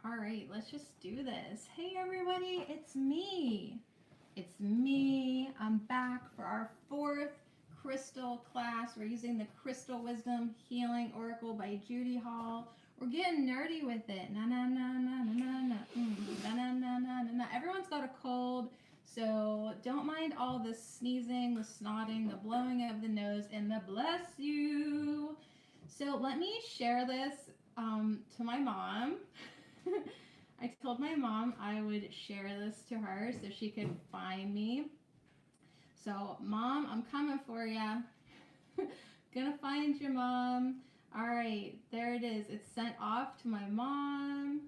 All right, let's just do this. Hey everybody, it's me. It's me. I'm back for our fourth crystal class. We're using the Crystal Wisdom Healing Oracle by Judy Hall. We're getting nerdy with it. Na na na na na na na. Na na na na na na. Everyone's got a cold, so don't mind all the sneezing, the snotting, the blowing of the nose, and the bless you. So let me share this to my mom. I told my mom I would share this to her so she could find me. So, Mom, I'm coming for ya. Gonna find you, Mom. All right, there it is. It's sent off to my mom.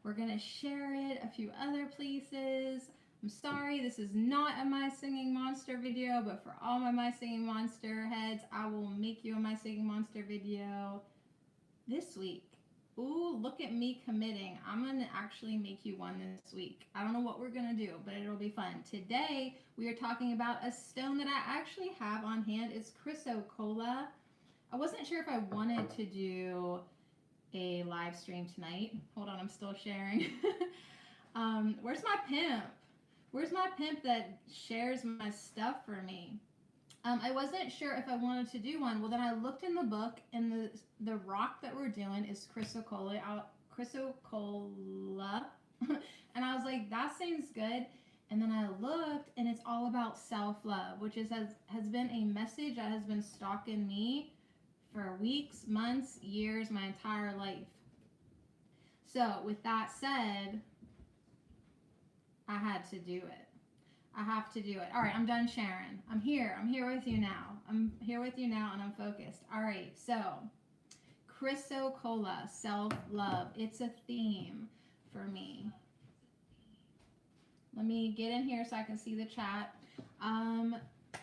We're gonna share it a few other places. I'm sorry, this is not a My Singing Monster video, but for all my Singing Monster heads, I will make you a My Singing Monster video this week. Ooh, look at me committing. I'm going to actually make you one this week. I don't know what we're going to do, but it'll be fun. Today, we are talking about a stone that I actually have on hand. It's Chrysocolla. I wasn't sure if I wanted to do a live stream tonight. Hold on, I'm still sharing. Where's my pimp? Where's my pimp that shares my stuff for me? I wasn't sure if I wanted to do one. Well, then I looked in the book, and the rock that we're doing is Chrysocolla. And I was like, that seems good. And then I looked, and it's all about self-love, which has been a message that has been stalking me for weeks, months, years, my entire life. So with that said, I had to do it. I have to do it. All right, I'm done sharing. I'm here with you now. I'm here with you now, and I'm focused. All right, so Chrysocolla, self-love. It's a theme for me. Let me get in here so I can see the chat.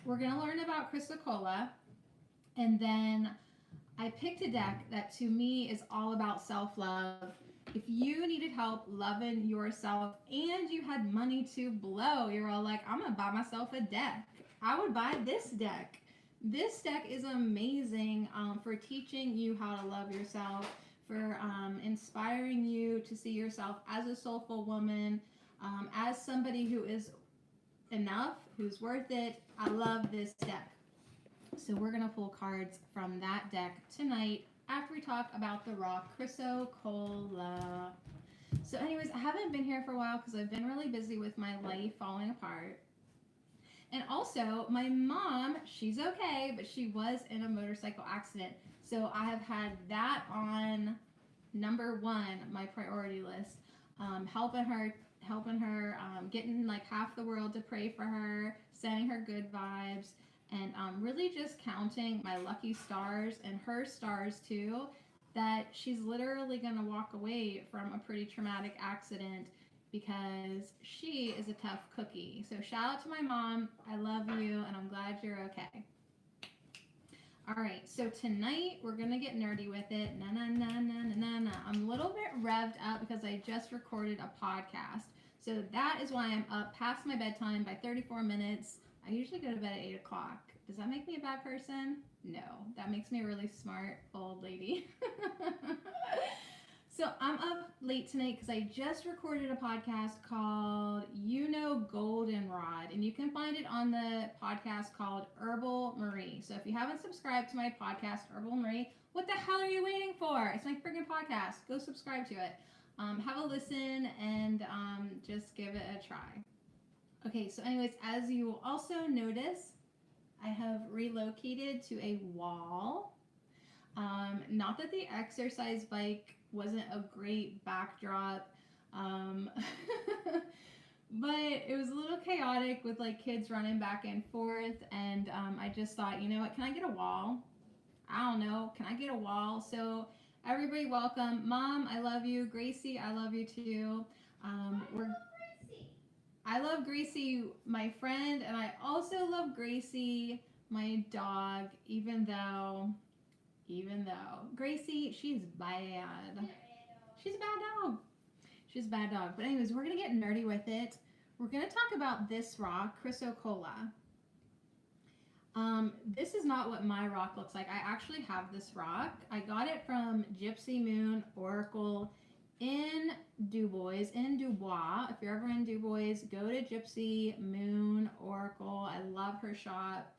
We're going to learn about Chrysocolla, and then I picked a deck that to me is all about self-love. If you needed help loving yourself and you had money to blow, you're all like, I'm going to buy myself a deck. I would buy this deck. This deck is amazing for teaching you how to love yourself, for inspiring you to see yourself as a soulful woman, as somebody who is enough, who's worth it. I love this deck. So we're going to pull cards from that deck tonight after we talk about the rock Chrysocolla. So anyways, I haven't been here for a while because I've been really busy with my life falling apart. And also, my mom, she's okay, but she was in a motorcycle accident. So I have had that on number one, my priority list. Helping her, getting like half the world to pray for her, sending her good vibes, and really just counting my lucky stars and her stars too, that she's literally going to walk away from a pretty traumatic accident because she is a tough cookie. So shout out to my mom. I love you, and I'm glad you're okay. All right, so tonight we're going to get nerdy with it. Na na na na na na na. I'm a little bit revved up because I just recorded a podcast. So that is why I'm up past my bedtime by 34 minutes. I usually go to bed at 8 o'clock. Does that make me a bad person? No, that makes me a really smart old lady. So I'm up late tonight because I just recorded a podcast called Goldenrod, and you can find it on the podcast called Herbal Marie. So if you haven't subscribed to my podcast, Herbal Marie, what the hell are you waiting for? It's my freaking podcast. Go subscribe to it. Have a listen and just give it a try. Okay, so anyways, as you will also notice, I have relocated to a wall. Not that the exercise bike wasn't a great backdrop, but it was a little chaotic with like kids running back and forth, and I just thought, you know what, can I get a wall? I don't know, can I get a wall? So everybody welcome. Mom, I love you. Gracie, I love you too. I love Gracie, my friend, and I also love Gracie, my dog, even though Gracie, she's bad. She's a bad dog. She's a bad dog. But anyways, we're going to get nerdy with it. We're going to talk about this rock, Chrysocolla. This is not what my rock looks like. I actually have this rock. I got it from Gypsy Moon Oracle in Dubois, in Dubois. If you're ever in Dubois, go to Gypsy Moon Oracle. I love her shop.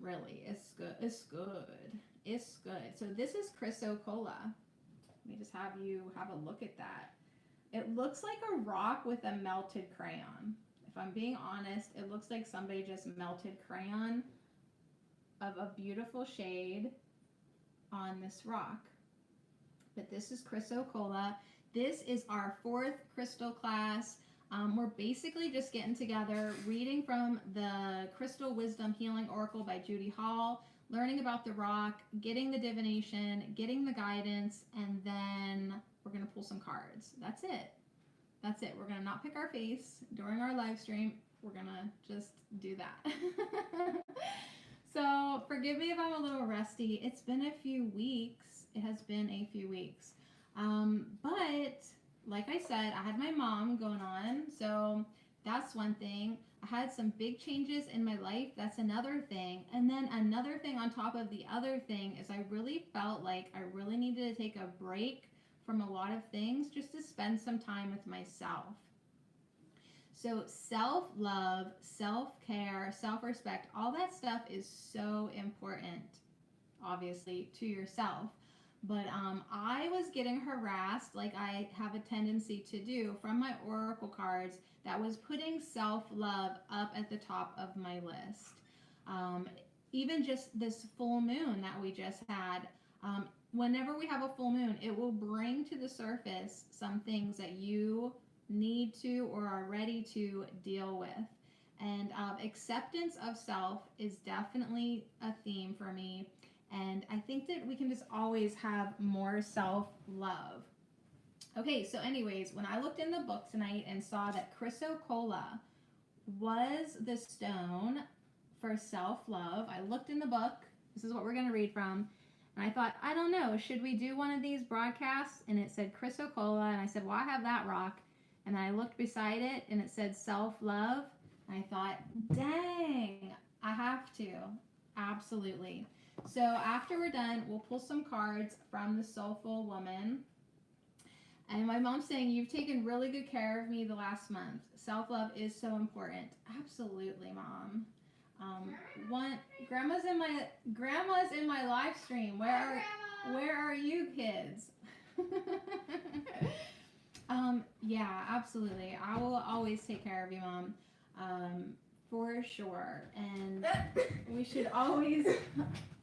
Really, it's good. It's good. It's good. So this is Chrysocolla. Let me just have you have a look at that. It looks like a rock with a melted crayon. If I'm being honest, it looks like somebody just melted crayon of a beautiful shade on this rock. But this is Chrysocolla. This is our 4th crystal class. We're basically just getting together, reading from the Crystal Wisdom Healing Oracle by Judy Hall, learning about the rock, getting the divination, getting the guidance, and then we're going to pull some cards. That's it. That's it. We're going to not pick our face during our live stream. We're going to just do that. So forgive me if I'm a little rusty. It's been a few weeks. It has been a few weeks. But like I said, I had my mom going on. So that's one thing. I had some big changes in my life. That's another thing. And then another thing on top of the other thing is I really felt like I really needed to take a break from a lot of things just to spend some time with myself. So self-love, self-care, self-respect, all that stuff is so important, obviously, to yourself. But I was getting harassed, like I have a tendency to do, from my oracle cards that was putting self-love up at the top of my list. Even just this full moon that we just had, whenever we have a full moon, it will bring to the surface some things that you need to or are ready to deal with. And acceptance of self is definitely a theme for me. And I think that we can just always have more self-love. Okay, so anyways, when I looked in the book tonight and saw that Chrysocolla was the stone for self-love, I looked in the book. This is what we're going to read from. And I thought, I don't know, should we do one of these broadcasts? And it said Chrysocolla, and I said, well, I have that rock. And I looked beside it, and it said self-love. And I thought, dang, I have to. Absolutely. So after we're done, we'll pull some cards from the Soulful Woman. And my mom's saying, you've taken really good care of me the last month. Self-love is so important. Absolutely, Mom. Grandma's in my live stream. Where are you kids? Yeah, absolutely. I will always take care of you, Mom. For sure. And we should always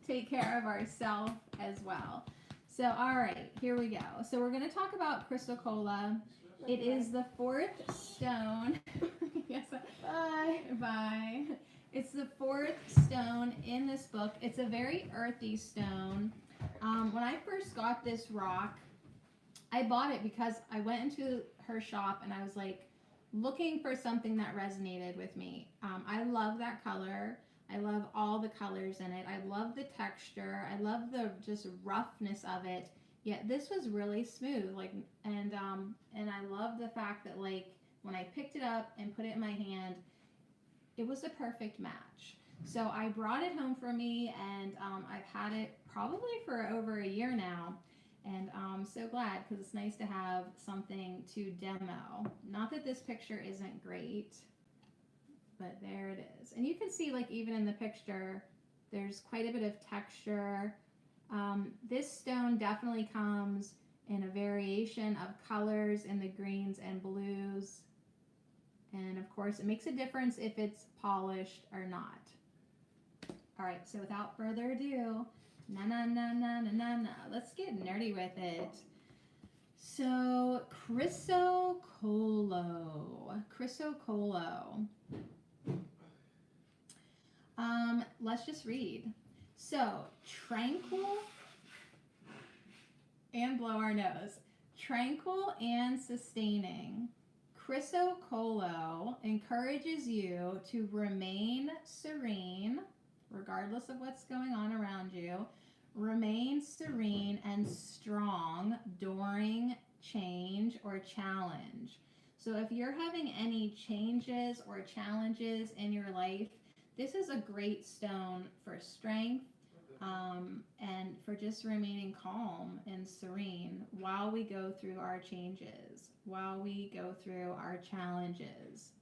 take care of ourselves as well. So, all right, here we go. So we're going to talk about Chrysocolla. It is the 4th stone. Yes. Bye. Bye. It's the 4th stone in this book. It's a very earthy stone. When I first got this rock, I bought it because I went into her shop and I was like looking for something that resonated with me. I love that color. I love all the colors in it. I love the texture. I love the just roughness of it. Yet this was really smooth. And I love the fact that like when I picked it up and put it in my hand, it was a perfect match. So I brought it home for me, and I've had it probably for over a year now. And I'm so glad because it's nice to have something to demo. Not that this picture isn't great, but there it is. And you can see like even in the picture, there's quite a bit of texture. This stone definitely comes in a variation of colors in the greens and blues. And of course, it makes a difference if it's polished or not. All right, so without further ado, let's get nerdy with it. So, Chrysocolla. Let's just read. So, tranquil and blow our nose. Tranquil and sustaining. Chrysocolla encourages you to remain serene, regardless of what's going on around you. Remain serene and strong during change or challenge. So if you're having any changes or challenges in your life, this is a great stone for strength, and for just remaining calm and serene while we go through our changes, while we go through our challenges.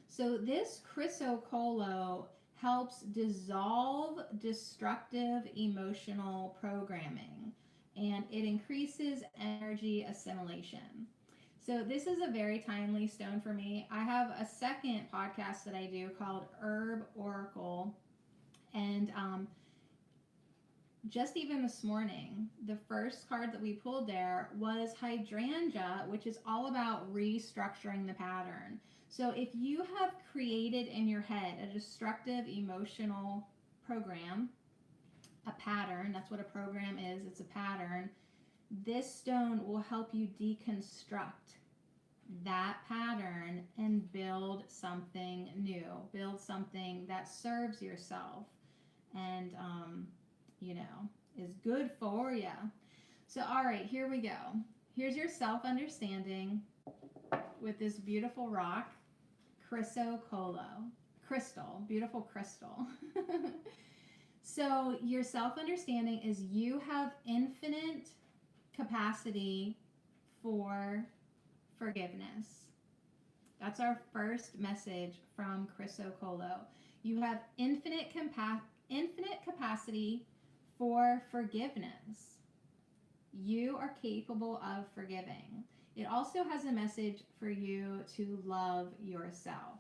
So this Chrysocolla helps dissolve destructive emotional programming, and it increases energy assimilation. So this is a very timely stone for me. I have a second podcast that I do called Herb Oracle, and just even this morning, the first card that we pulled there was Hydrangea, which is all about restructuring the pattern. So if you have created in your head a destructive emotional program, a pattern, that's what a program is, it's a pattern, this stone will help you deconstruct that pattern and build something new, build something that serves yourself and, is good for you. So, all right, here we go. Here's your self-understanding with this beautiful rock, Chrysocolla. Crystal, beautiful crystal. So your self-understanding is you have infinite capacity for forgiveness. That's our first message from Chrysocolla. You have infinite capacity for forgiveness. You are capable of forgiving. It also has a message for you to love yourself.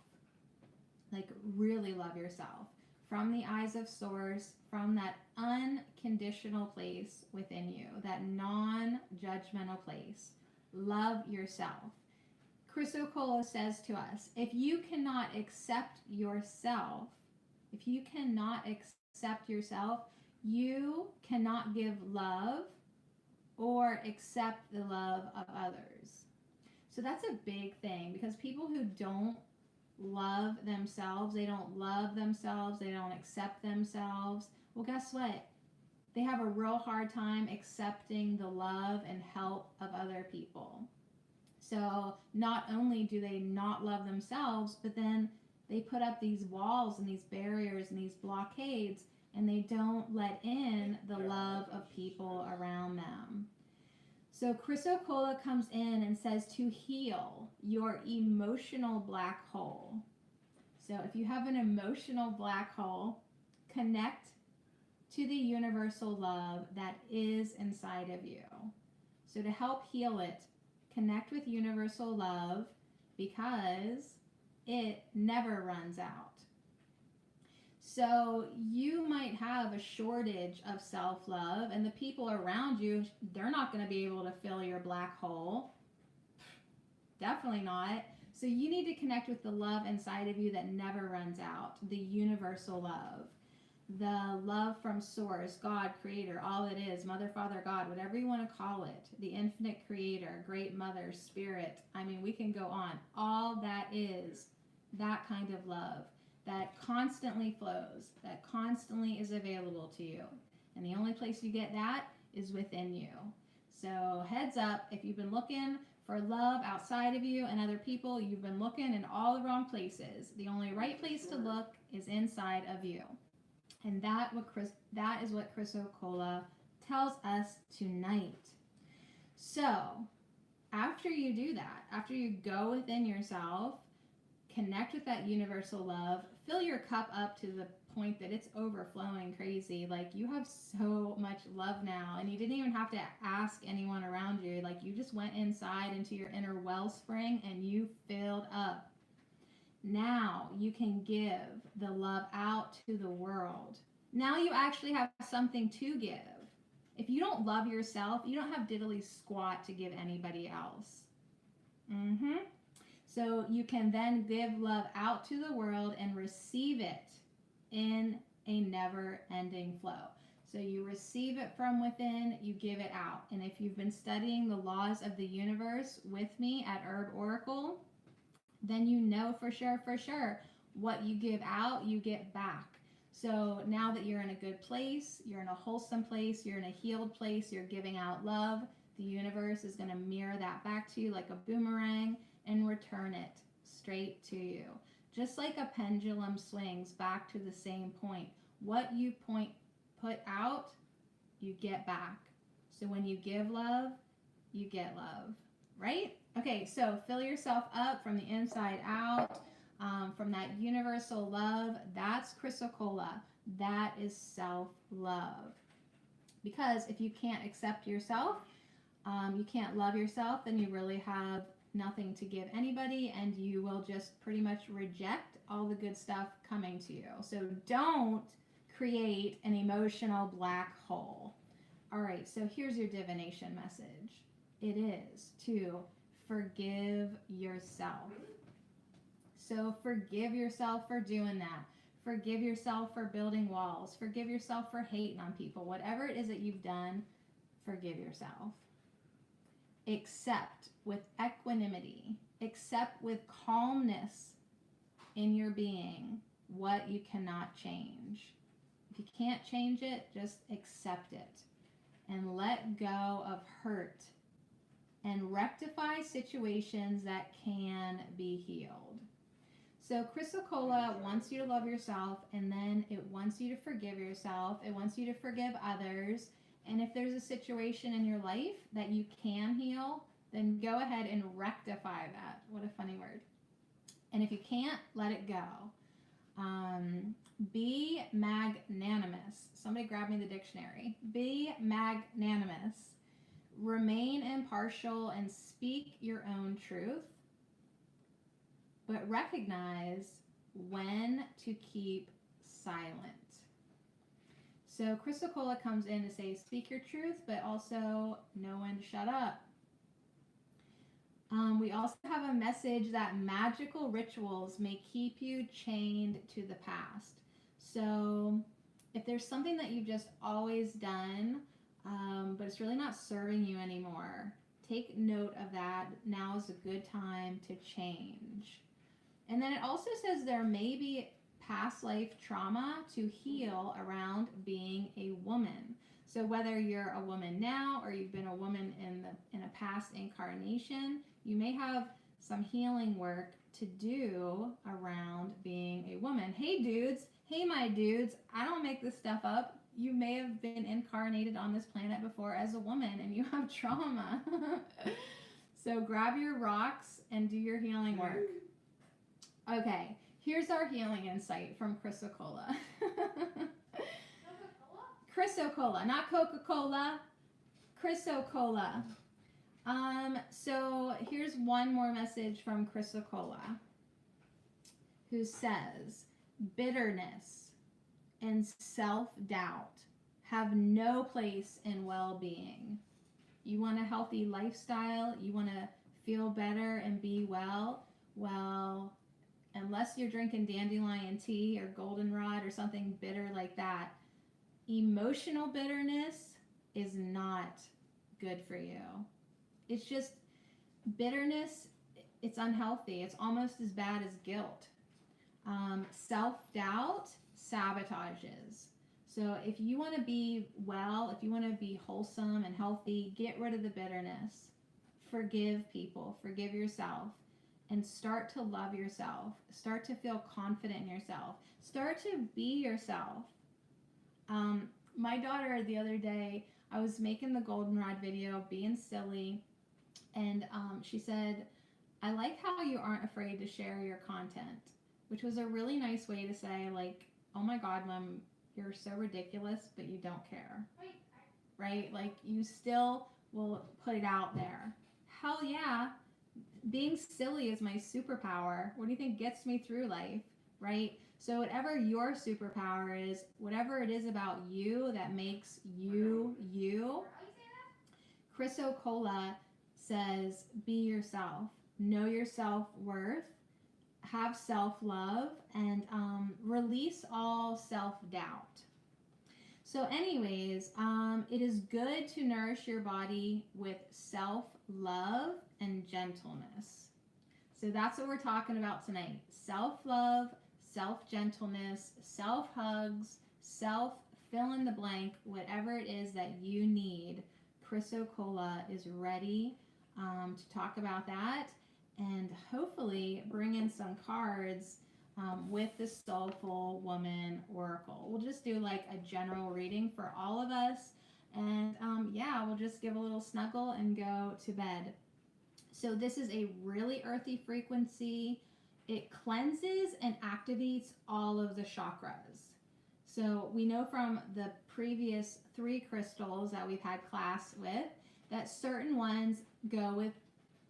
Like really love yourself. From the eyes of Source, from that unconditional place within you, that non-judgmental place. Love yourself. Chrysocolla says to us, if you cannot accept yourself, you cannot give love or accept the love of others. So that's a big thing, because people who don't love themselves, they don't love themselves, they don't accept themselves, well, guess what? They have a real hard time accepting the love and help of other people. So not only do they not love themselves, but then they put up these walls and these barriers and these blockades, and they don't let in the love of people around them. So Chrysocolla comes in and says to heal your emotional black hole. So if you have an emotional black hole, connect to the universal love that is inside of you. So to help heal it, connect with universal love, because it never runs out. So you might have a shortage of self-love, and the people around you, they're not going to be able to fill your black hole. Definitely not. So you need to connect with the love inside of you that never runs out, the universal love. The love from Source, God, Creator, all it is, Mother, Father, God, whatever you want to call it, the infinite Creator, Great Mother, Spirit. I mean, we can go on. All that is that kind of love that constantly flows, that constantly is available to you. And the only place you get that is within you. So heads up, if you've been looking for love outside of you and other people, you've been looking in all the wrong places. The only right place to look is inside of you. And that is what Chrysocolla tells us tonight. So after you do that, after you go within yourself, connect with that universal love, fill your cup up to the point that it's overflowing crazy. Like you have so much love now, and you didn't even have to ask anyone around you. Like you just went inside into your inner wellspring and you filled up. Now you can give the love out to the world. Now you actually have something to give. If you don't love yourself, you don't have diddly squat to give anybody else. So you can then give love out to the world and receive it in a never-ending flow. So you receive it from within, you give it out. And if you've been studying the laws of the universe with me at Herb Oracle, then you know for sure, what you give out, you get back. So now that you're in a good place, you're in a wholesome place, you're in a healed place, you're giving out love, the universe is going to mirror that back to you like a boomerang and return it straight to you. Just like a pendulum swings back to the same point. What you put out, you get back. So when you give love, you get love, right? Okay, so fill yourself up from the inside out, from that universal love. That's Chrysocolla. That is self-love. Because if you can't accept yourself, you can't love yourself, then you really have nothing to give anybody, and you will just pretty much reject all the good stuff coming to you. So don't create an emotional black hole. All right, so here's your divination message. It is to forgive yourself. So forgive yourself for doing that. Forgive yourself for building walls. Forgive yourself for hating on people. Whatever it is that you've done, forgive yourself. Accept with equanimity. Accept with calmness in your being what you cannot change. If you can't change it, just accept it and let go of hurt and rectify situations that can be healed. So Chrysocolla wants you to love yourself, and then it wants you to forgive yourself. It wants you to forgive others. And if there's a situation in your life that you can heal, then go ahead and rectify that. What a funny word. And if you can't, let it go. Be magnanimous. Somebody grab me the dictionary. Be magnanimous. Remain impartial and speak your own truth, but recognize when to keep silent. So Chrysocolla comes in to say, speak your truth, but also know when to shut up. We also have a message that magical rituals may keep you chained to the past. So if there's something that you've just always done, but it's really not serving you anymore, take note of that. Now is a good time to change. And then it also says there may be past life trauma to heal around being a woman. So whether you're a woman now or you've been a woman in a past incarnation, you may have some healing work to do around being a woman. Hey dudes, hey my dudes, I don't make this stuff up. You may have been incarnated on this planet before as a woman and you have trauma. So grab your rocks and do your healing work. Okay, here's our healing insight from Chrysocolla. Chrysocolla, not Coca-Cola. Chrysocolla. So here's one more message from Chrysocolla, who says, bitterness and self-doubt have no place in well-being. You want a healthy lifestyle, you want to feel better and be well, unless you're drinking dandelion tea or goldenrod or something bitter like that, emotional bitterness is not good for you. It's just bitterness, it's unhealthy. It's almost as bad as guilt. Self-doubt sabotages. So if you want to be well, if you want to be wholesome and healthy, get rid of the bitterness. Forgive people, forgive yourself, and start to love yourself. Start to feel confident in yourself. Start to be yourself. My daughter, the other day, I was making the goldenrod video, being silly, and she said, I like how you aren't afraid to share your content, which was a really nice way to say, like, oh my God, Mom, you're so ridiculous, but you don't care, right? Like, you still will put it out there. Hell yeah, being silly is my superpower. What do you think gets me through life, right? So whatever your superpower is, whatever it is about you that makes you, you, Chrysocolla says, be yourself, know your self-worth, have self-love, and release all self-doubt. So anyways, it is good to nourish your body with self-love and gentleness. So that's what we're talking about tonight. Self-love, self-gentleness, self-hugs, self-fill in the blank, whatever it is that you need. Chrysocolla is ready to talk about that and hopefully bring in some cards with the Soulful Woman Oracle. We'll just do like a general reading for all of us. And yeah, we'll just give a little snuggle and go to bed. So this is a really earthy frequency. It cleanses and activates all of the chakras. So we know from the previous 3 crystals that we've had class with that certain ones go with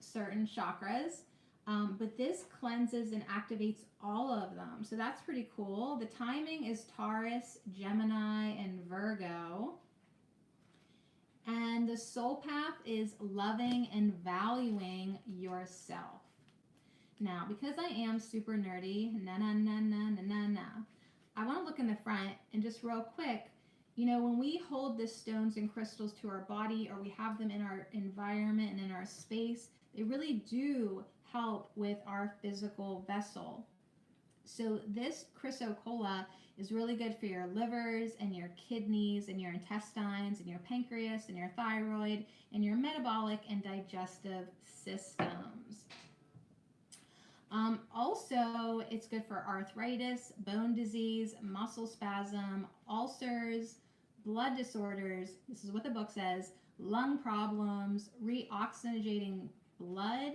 certain chakras. But this cleanses and activates all of them. So that's pretty cool. The timing is Taurus, Gemini, and Virgo. And the soul path is loving and valuing yourself. Now, because I am super nerdy, I want to look in the front and just real quick, you know, when we hold the stones and crystals to our body or we have them in our environment and in our space, they really do help with our physical vessel. So this chrysocolla is really good for your livers and your kidneys and your intestines and your pancreas and your thyroid and your metabolic and digestive systems. Also, it's good for arthritis, bone disease, muscle spasm, ulcers, blood disorders. This is what the book says: lung problems, reoxygenating blood,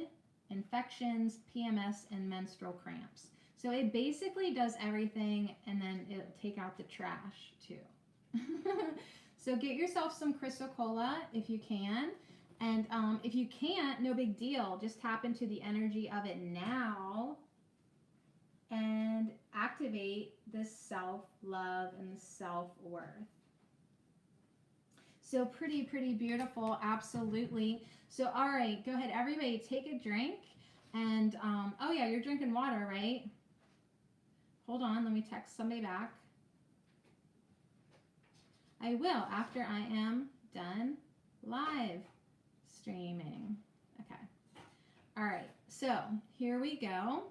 infections, PMS, and menstrual cramps. So it basically does everything, and then it'll take out the trash too. So get yourself some chrysocolla if you can. And if you can't, no big deal. Just tap into the energy of it now and activate the self-love and the self-worth. So pretty beautiful, absolutely. So all right, go ahead, everybody, take a drink. And oh yeah, you're drinking water, right? Hold on, let me text somebody back. I will after I am done live streaming. Okay. All right, so here we go.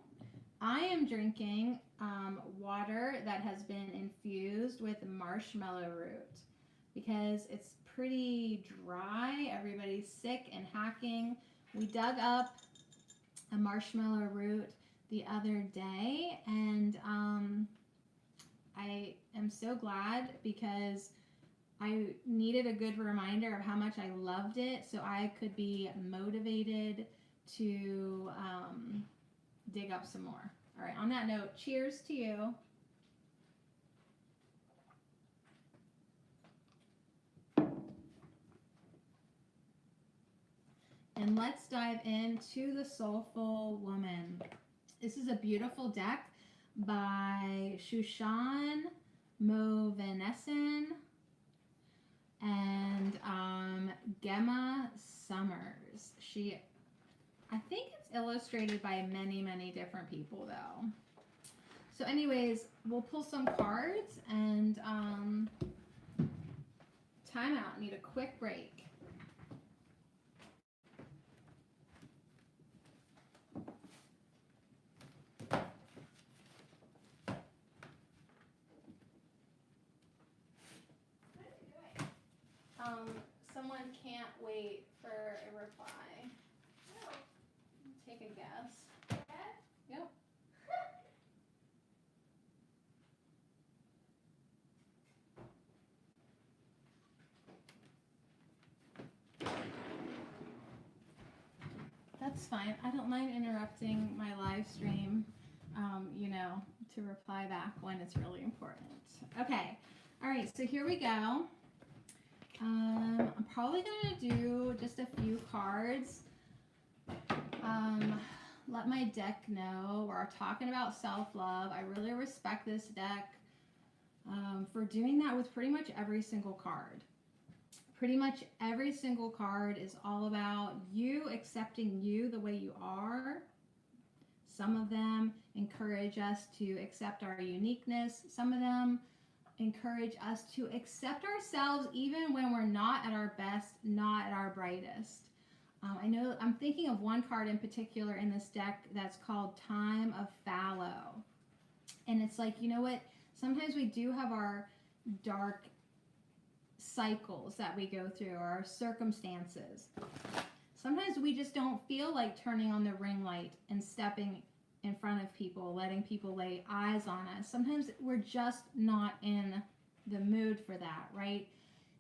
I am drinking water that has been infused with marshmallow root because it's pretty dry. Everybody's sick and hacking. We dug up a marshmallow root the other day, and I am so glad because I needed a good reminder of how much I loved it so I could be motivated to dig up some more. All right, on that note, cheers to you. And let's dive into the Soulful Woman. This is a beautiful deck by Shushan Movenessen and Gemma Summers. I think it's illustrated by many different people though. So anyways, we'll pull some cards and time out. Need a quick break. Someone can't wait for a reply. No. Take a guess. Okay. Yep. That's fine. I don't mind interrupting my live stream, you know, to reply back when it's really important. Okay. All right. So here we go. I'm probably going to do just a few cards. Let my deck know we're talking about self-love. I really respect this deck for doing that with pretty much every single card. Pretty much every single card is all about you accepting you the way you are. Some of them encourage us to accept our uniqueness. Some of them encourage us to accept ourselves even when we're not at our best, not at our brightest. I know I'm thinking of one card in particular in this deck that's called Time of Fallow. And it's like, you know what? Sometimes we do have our dark cycles that we go through, or our circumstances. Sometimes we just don't feel like turning on the ring light and stepping in front of people, letting people lay eyes on us. Sometimes we're just not in the mood for that, right?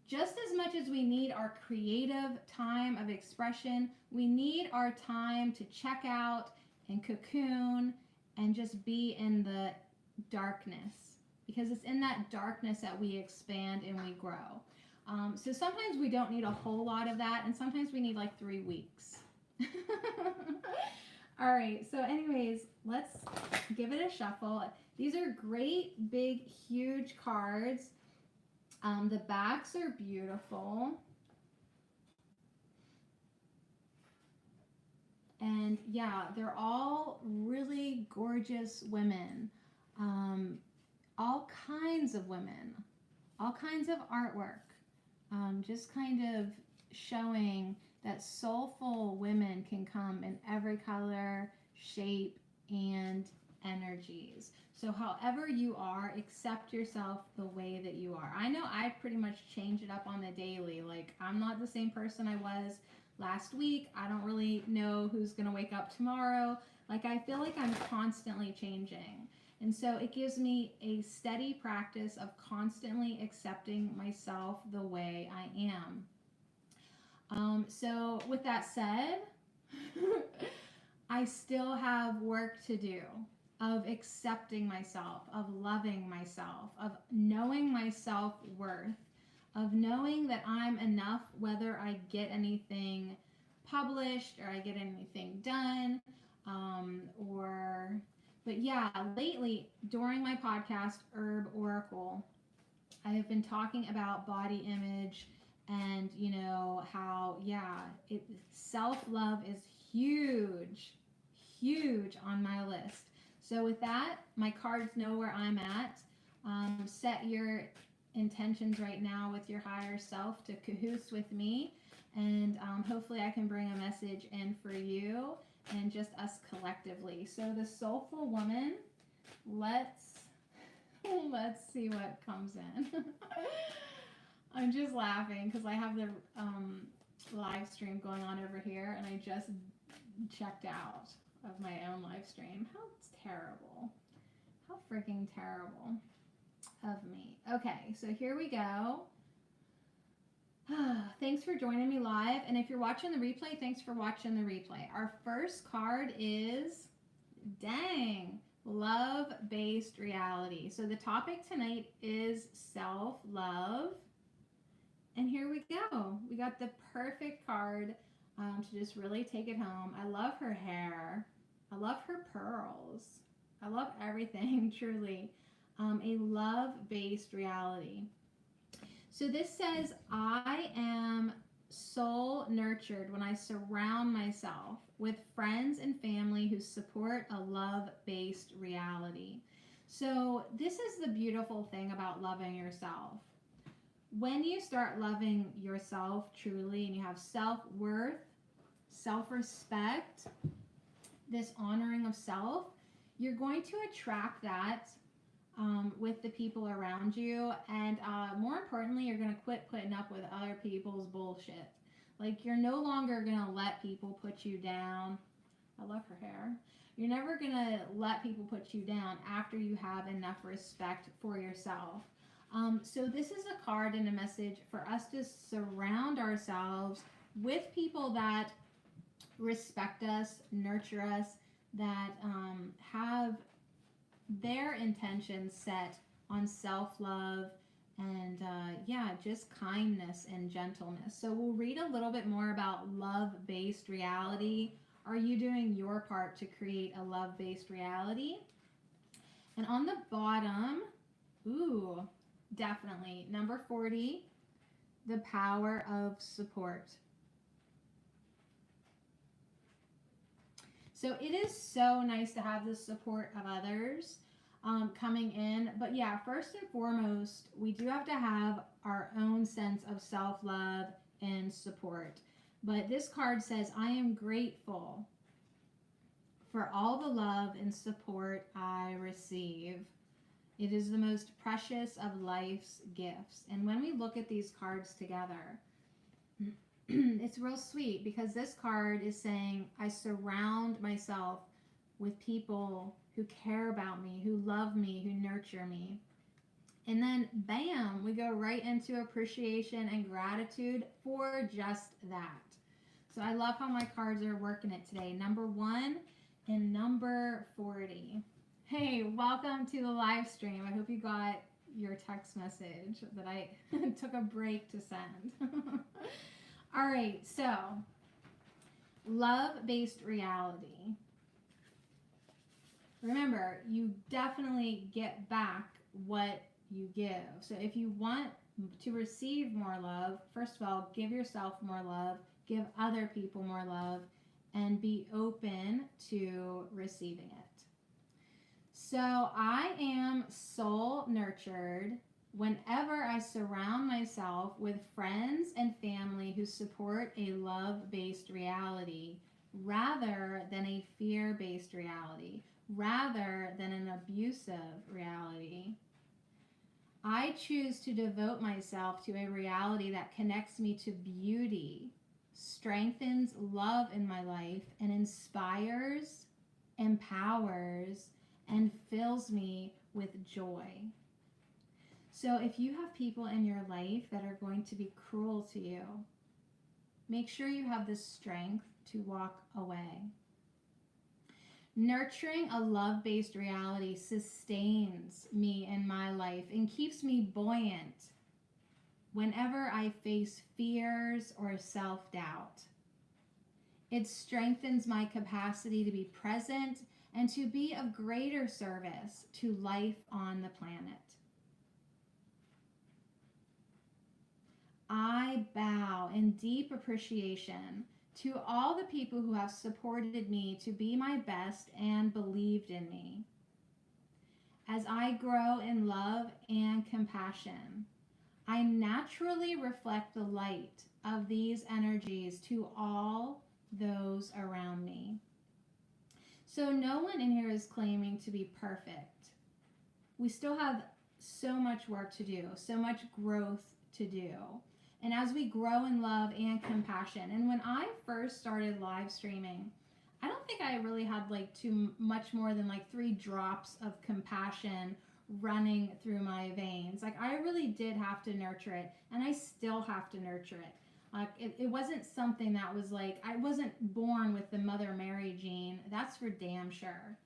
Just as much as we need our creative time of expression, we need our time to check out and cocoon and just be in the darkness, because it's in that darkness that we expand and we grow. So sometimes we don't need a whole lot of that, and sometimes we need like 3 weeks. All right, so anyways, let's give it a shuffle. These are great, big, huge cards. The backs are beautiful. And yeah, they're all really gorgeous women. All kinds of women, all kinds of artwork. Just kind of showing that soulful women can come in every color, shape, and energies. So however you are, accept yourself the way that you are. I know I pretty much change it up on the daily. Like, I'm not the same person I was last week. I don't really know who's going to wake up tomorrow. Like, I feel like I'm constantly changing. And so it gives me a steady practice of constantly accepting myself the way I am. So with that said, I still have work to do of accepting myself, of loving myself, of knowing my self-worth, of knowing that I'm enough whether I get anything published or I get anything done, but yeah, lately during my podcast, Herb Oracle, I have been talking about body image and, you know, how, yeah, self-love is huge, huge on my list. So with that, my cards know where I'm at. Set your intentions right now with your higher self to cahoots with me, and hopefully I can bring a message in for you and just us collectively. So the soulful woman, let's see what comes in. I'm just laughing because I have the live stream going on over here, and I just checked out of my own live stream. How terrible. How freaking terrible of me. Okay, so here we go. Thanks for joining me live. And if you're watching the replay, thanks for watching the replay. Our first card is, dang, love-based reality. So the topic tonight is self-love. And here we go. We got the perfect card to just really take it home. I love her hair. I love her pearls. I love everything, truly. A love-based reality. So this says, I am soul nurtured when I surround myself with friends and family who support a love-based reality. So this is the beautiful thing about loving yourself. When you start loving yourself truly and you have self-worth, self-respect, this honoring of self, you're going to attract that with the people around you, and more importantly, you're going to quit putting up with other people's bullshit. Like, you're no longer going to let people put you down. I love her hair. You're never going to let people put you down after you have enough respect for yourself. So this is a card and a message for us to surround ourselves with people that respect us, nurture us, that have their intentions set on self-love and just kindness and gentleness. So we'll read a little bit more about love-based reality. Are you doing your part to create a love-based reality? And on the bottom, ooh, definitely, number 40, the power of support. So it is so nice to have the support of others coming in. But yeah, first and foremost, we do have to have our own sense of self-love and support. But this card says, I am grateful for all the love and support I receive. It is the most precious of life's gifts. And when we look at these cards together, it's real sweet because this card is saying, I surround myself with people who care about me, who love me, who nurture me. And then, bam, we go right into appreciation and gratitude for just that. So I love how my cards are working it today. Number 1 and number 40. Hey, welcome to the live stream. I hope you got your text message that I took a break to send. All right, so love-based reality. Remember, you definitely get back what you give. So if you want to receive more love, first of all, give yourself more love, give other people more love, and be open to receiving it. So I am soul nurtured whenever I surround myself with friends and family who support a love-based reality rather than a fear-based reality, rather than an abusive reality. I choose to devote myself to a reality that connects me to beauty, strengthens love in my life, and inspires, empowers, and fills me with joy. So if you have people in your life that are going to be cruel to you, make sure you have the strength to walk away. Nurturing a love-based reality sustains me in my life and keeps me buoyant whenever I face fears or self-doubt. It strengthens my capacity to be present and to be of greater service to life on the planet. I bow in deep appreciation to all the people who have supported me to be my best and believed in me. As I grow in love and compassion, I naturally reflect the light of these energies to all those around me. So no one in here is claiming to be perfect. We still have so much work to do, so much growth to do. And as we grow in love and compassion, and when I first started live streaming, I don't think I really had like too much more than like 3 drops of compassion running through my veins. Like I really did have to nurture it, and I still have to nurture it. It wasn't something that was like, I wasn't born with the Mother Mary gene, that's for damn sure.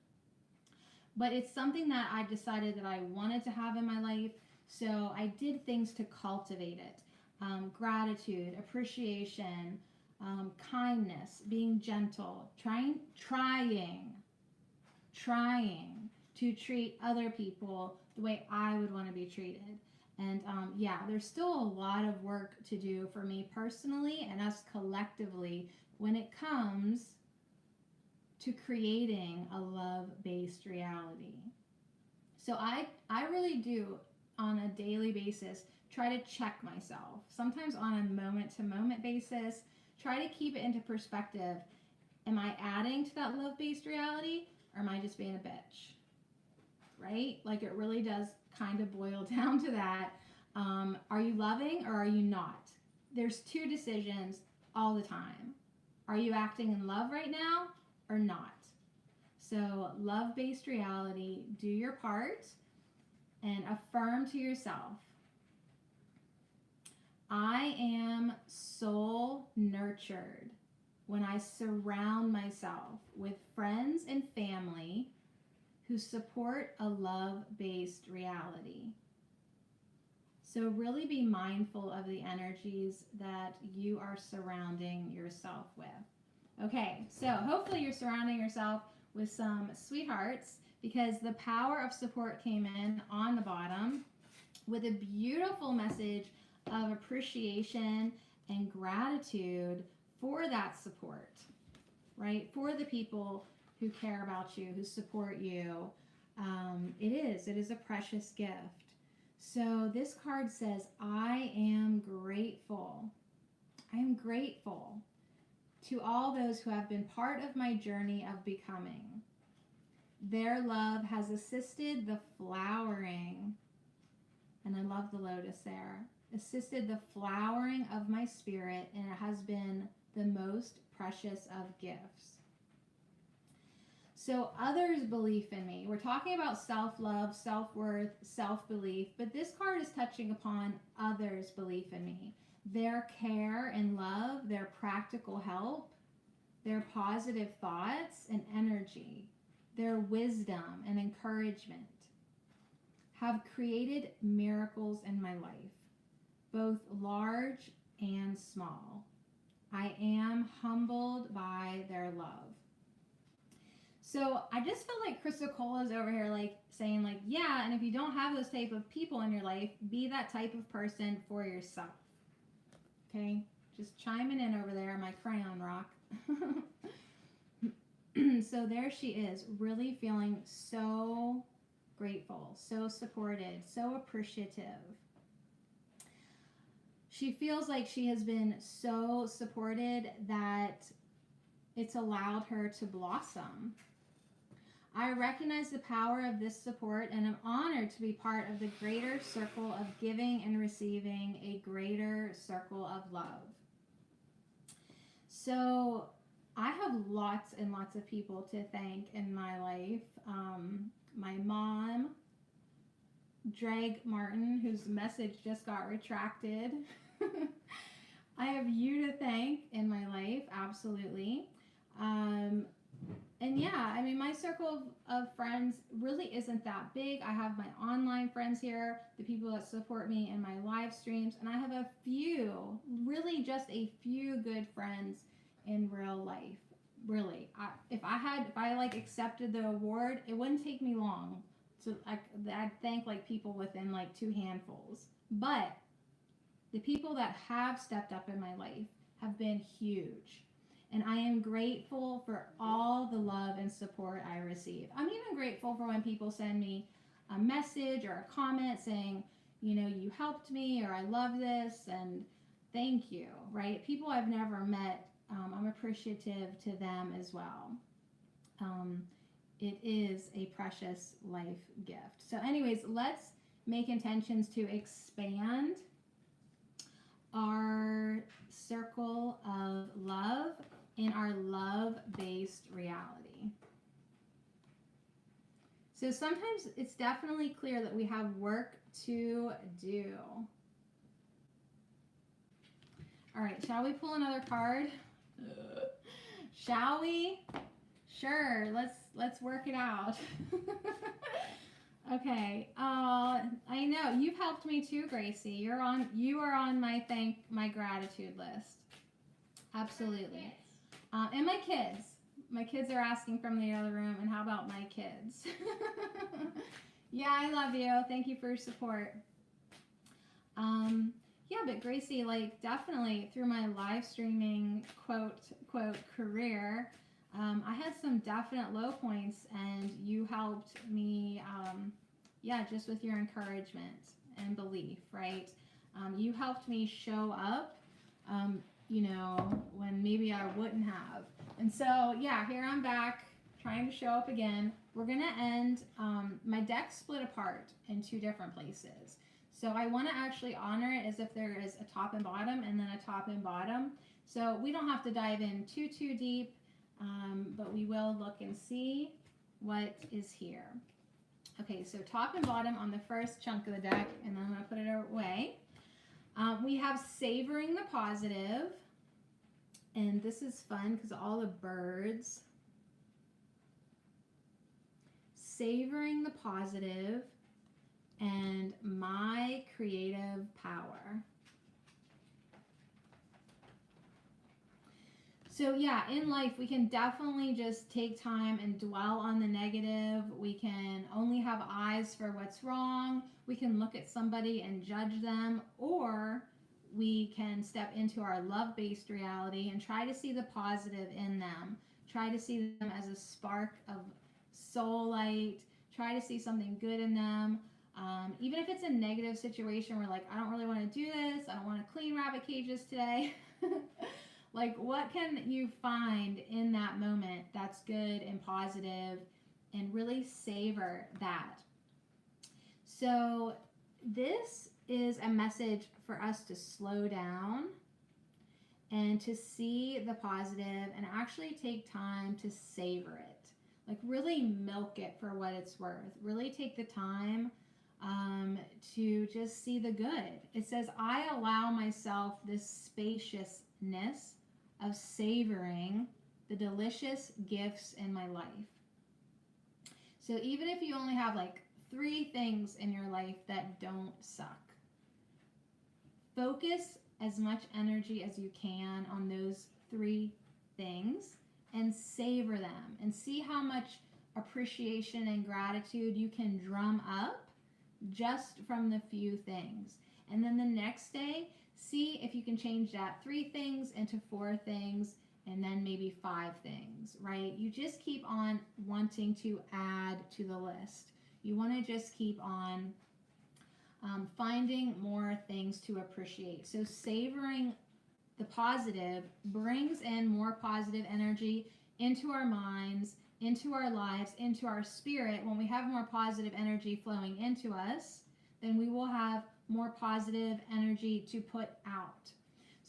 But it's something that I decided that I wanted to have in my life, so I did things to cultivate it. Gratitude, appreciation, kindness, being gentle, trying to treat other people the way I would want to be treated. And yeah, there's still a lot of work to do for me personally and us collectively when it comes to creating a love-based reality. So I really do, on a daily basis, try to check myself. Sometimes on a moment-to-moment basis, try to keep it into perspective. Am I adding to that love-based reality, or am I just being a bitch? Right? Like it really does kind of boil down to that. Are you loving or are you not? There's 2 decisions all the time. Are you acting in love right now or not? So love-based reality, do your part and affirm to yourself, I am soul nurtured when I surround myself with friends and family who support a love-based reality. So really be mindful of the energies that you are surrounding yourself with. Okay, so hopefully you're surrounding yourself with some sweethearts, because the power of support came in on the bottom with a beautiful message of appreciation and gratitude for that support, right? For the people who care about you, who support you. It is a precious gift. So this card says, I am grateful. I am grateful to all those who have been part of my journey of becoming. Their love has assisted the flowering, and I love the lotus there, assisted the flowering of my spirit, and it has been the most precious of gifts. So others' belief in me. We're talking about self-love, self-worth, self-belief, but this card is touching upon others' belief in me. Their care and love, their practical help, their positive thoughts and energy, their wisdom and encouragement have created miracles in my life, both large and small. I am humbled by their love. So I just feel like Chrysocolla is over here like saying like, yeah, and if you don't have those type of people in your life, be that type of person for yourself. Okay? Just chiming in over there, my crayon rock. So there she is, really feeling so grateful, so supported, so appreciative. She feels like she has been so supported that it's allowed her to blossom. I recognize the power of this support and am honored to be part of the greater circle of giving and receiving a greater circle of love. So I have lots and lots of people to thank in my life. My mom, Drag Martin, whose message just got retracted. I have you to thank in my life, absolutely. And yeah, I mean, my circle of friends really isn't that big. I have my online friends here, the people that support me in my live streams, and I have a few, really just a few good friends in real life. Really, if I like accepted the award, it wouldn't take me long. So I'd thank like people within like 2 handfuls. But the people that have stepped up in my life have been huge. And I am grateful for all the love and support I receive. I'm even grateful for when people send me a message or a comment saying, you know, you helped me, or I love this, and thank you, right? People I've never met, I'm appreciative to them as well. It is a precious life gift. So anyways, let's make intentions to expand our circle of love in our love-based reality. So sometimes it's definitely clear that we have work to do. All right, shall we pull another card? Shall we? Sure, let's work it out. Okay. I know you've helped me too, Gracie. You are on my gratitude list. Absolutely. And my kids. My kids are asking from the other room, and how about my kids? Yeah, I love you. Thank you for your support. Yeah, but Gracie, like definitely through my live streaming quote career, I had some definite low points, and you helped me, just with your encouragement and belief, right? You helped me show up, when maybe I wouldn't have. And so, yeah, here I'm back trying to show up again. We're going to end, my deck split apart in 2 different places. So I want to actually honor it as if there is a top and bottom and then a top and bottom. So we don't have to dive in too deep, but we will look and see what is here. Okay, so top and bottom on the first chunk of the deck, and then I'm going to put it away. We have savoring the positive, and this is fun because all the birds. Savoring the positive and my creative power. So yeah, in life, we can definitely just take time and dwell on the negative. We can only have eyes for what's wrong. We can look at somebody and judge them, or we can step into our love-based reality and try to see the positive in them. Try to see them as a spark of soul light. Try to see something good in them. Even if it's a negative situation where like, I don't really want to do this. I don't want to clean rabbit cages today. Like, what can you find in that moment that's good and positive, and really savor that? So this is a message for us to slow down and to see the positive and actually take time to savor it. Like really milk it for what it's worth. Really take the time to just see the good. It says, I allow myself this spaciousness of savoring the delicious gifts in my life. So even if you only have like 3 things in your life that don't suck, focus as much energy as you can on those 3 things and savor them and see how much appreciation and gratitude you can drum up just from the few things. And then the next day, see if you can change that 3 things into 4 things and then maybe 5 things, right? You just keep on wanting to add to the list. You want to just keep on finding more things to appreciate. So savoring the positive brings in more positive energy into our minds, into our lives, into our spirit. When we have more positive energy flowing into us, then we will have more positive energy to put out.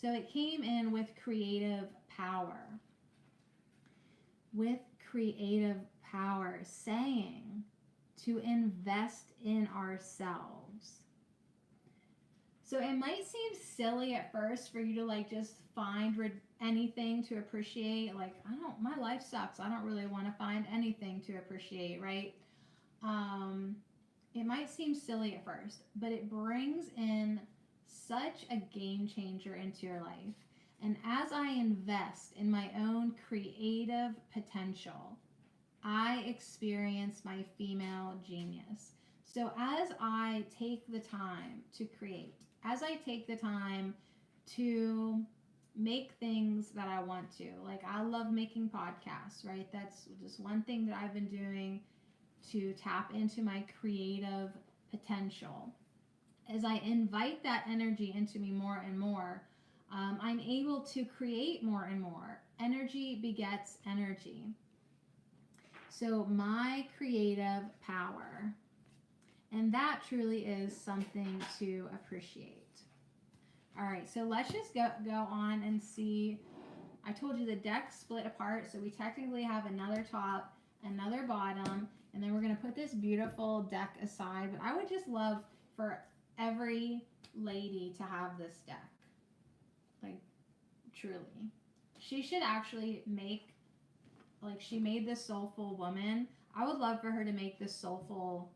So it came in with creative power. With creative power, saying to invest in ourselves. So it might seem silly at first for you to like just find anything to appreciate. Like, my life sucks. I don't really want to find anything to appreciate, right? It might seem silly at first, but it brings in such a game changer into your life. And as I invest in my own creative potential, I experience my female genius. So as I take the time to create, as I take the time to make things that I want to, like I love making podcasts, right? That's just one thing that I've been doing to tap into my creative potential. As I invite that energy into me more and more, I'm able to create more and more. Energy begets energy. So my creative power, and that truly is something to appreciate. All right, so let's just go on and see. I told you the deck split apart, so we technically have another top, another bottom, and then we're going to put this beautiful deck aside. But I would just love for every lady to have this deck. Like, truly. She should actually make, like she made this soulful woman. I would love for her to make this soulful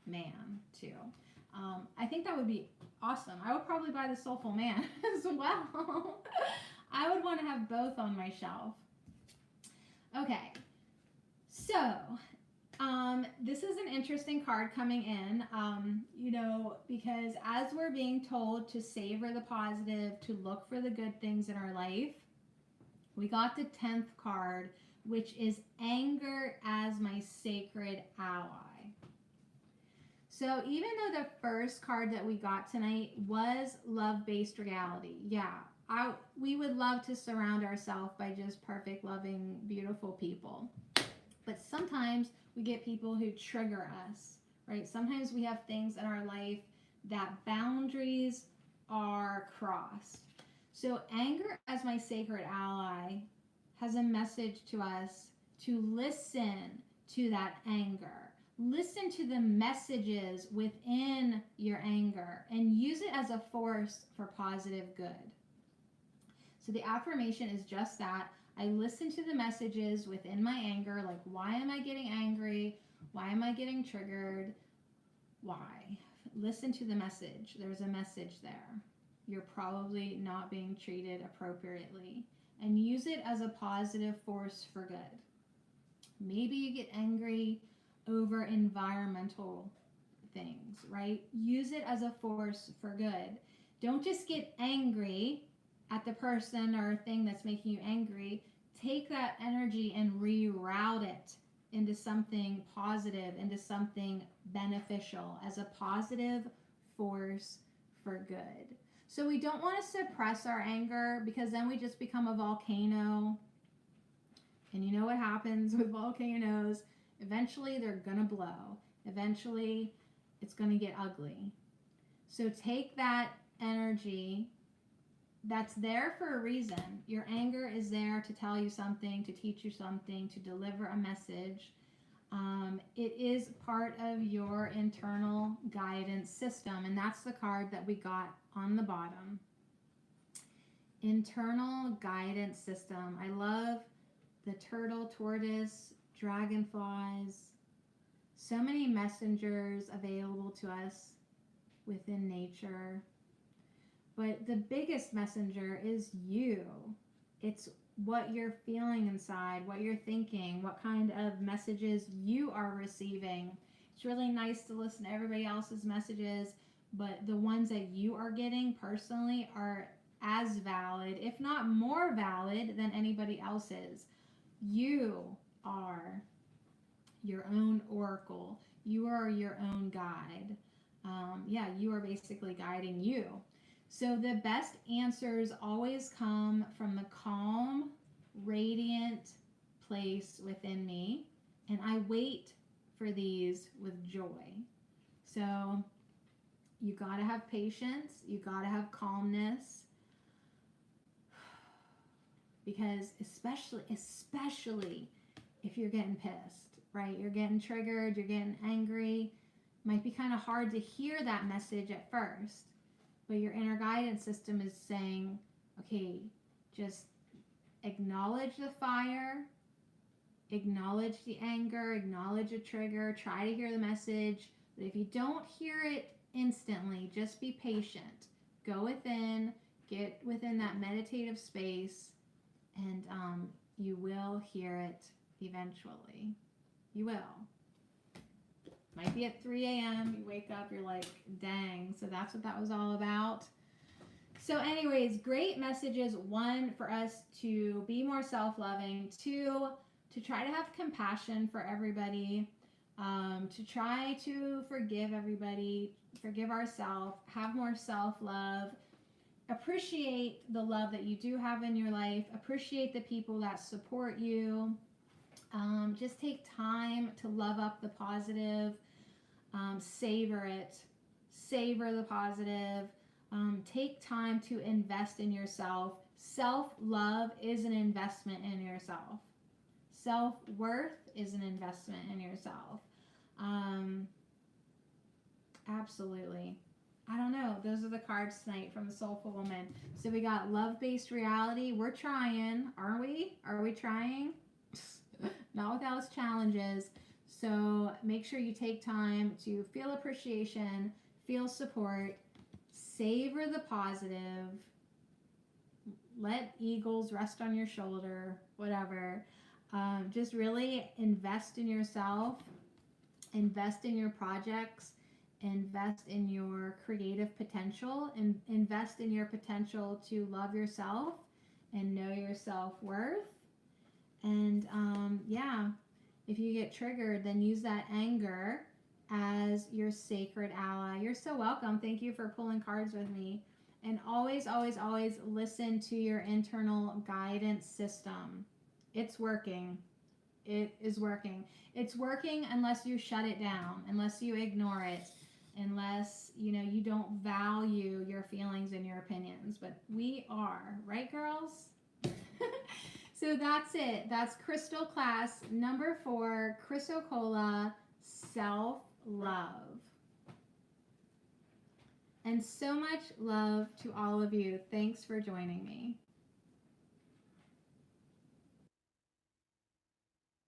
man too. I think that would be awesome. I would probably buy the soulful man as well. I would want to have both on my shelf. Okay, so this is an interesting card coming in, because as we're being told to savor the positive, to look for the good things in our life, we got the 10th card, which is anger as my sacred ally. So even though the first card that we got tonight was love-based reality, we would love to surround ourselves by just perfect, loving, beautiful people. But sometimes we get people who trigger us, right? Sometimes we have things in our life that boundaries are crossed. So anger as my sacred ally has a message to us to listen to that anger. Listen to the messages within your anger and use it as a force for positive good. So the affirmation is just that. I listen to the messages within my anger, like why am I getting angry? Why am I getting triggered? Why? Listen to the message. There's a message there. You're probably not being treated appropriately. And use it as a positive force for good. Maybe you get angry over environmental things, right? Use it as a force for good. Don't just get angry at the person or thing that's making you angry. Take that energy and reroute it into something positive, into something beneficial, as a positive force for good. So we don't want to suppress our anger, because then we just become a volcano. And you know what happens with volcanoes? Eventually they're gonna blow. Eventually it's gonna get ugly. So take that energy that's there for a reason. Your anger is there to tell you something, to teach you something, to deliver a message. It is part of your internal guidance system, and that's the card that we got on the bottom. Internal guidance system. I love the turtle, tortoise, dragonflies. So many messengers available to us within nature. But the biggest messenger is you. It's what you're feeling inside, what you're thinking, what kind of messages you are receiving. It's really nice to listen to everybody else's messages, but the ones that you are getting personally are as valid, if not more valid, than anybody else's. You are your own oracle. You are your own guide. You are basically guiding you. So the best answers always come from the calm, radiant place within me, and I wait for these with joy. So you gotta have patience, you gotta have calmness, because especially if you're getting pissed, right? You're getting triggered, you're getting angry. It might be kind of hard to hear that message at first, but your inner guidance system is saying, okay, just acknowledge the fire, acknowledge the anger, acknowledge the trigger, try to hear the message. But if you don't hear it instantly, just be patient. Go within, get within that meditative space, and you will hear it eventually. You will. Might be at 3 a.m. You wake up, you're like, dang. So that's what that was all about. So anyways, great messages. One, for us to be more self-loving. Two, to try to have compassion for everybody. To try to forgive everybody, forgive ourselves, have more self-love. Appreciate the love that you do have in your life. Appreciate the people that support you. Just take time to love up the positive. Savor it. Savor the positive. Take time to invest in yourself. Self-love is an investment in yourself. Self-worth is an investment in yourself. Absolutely. I don't know. Those are the cards tonight from the Soulful Woman. So we got love-based reality. We're trying, aren't we? Are we trying? Not without its challenges. So make sure you take time to feel appreciation, feel support, savor the positive, let eagles rest on your shoulder, whatever. Just really invest in yourself, invest in your projects, invest in your creative potential, and invest in your potential to love yourself and know your self-worth. And if you get triggered, then use that anger as your sacred ally. You're so welcome. Thank you for pulling cards with me. And always, always, always listen to your internal guidance system. It's working. It is working. It's working unless you shut it down, unless you ignore it, unless you don't value your feelings and your opinions. But we are, right, girls? So that's it. That's Crystal Class number 4, Chrysocolla, self-love. And so much love to all of you. Thanks for joining me.